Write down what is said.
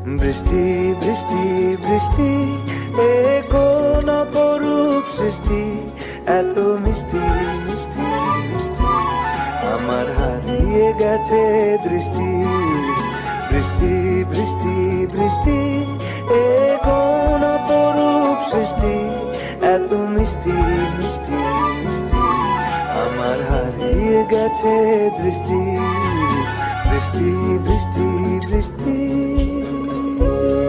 বৃষ্টি বৃষ্টি বৃষ্টি, এ কোন অপরূপ সৃষ্টি, এত মিষ্টি মিষ্টি মিষ্টি, আমার হারিয়ে গেছে দৃষ্টি। বৃষ্টি বৃষ্টি বৃষ্টি, এ কোন অপরূপ সৃষ্টি, এত মিষ্টি মিষ্টি মিষ্টি, আমার হারিয়ে গেছে দৃষ্টি। বৃষ্টি বৃষ্টি বৃষ্টি।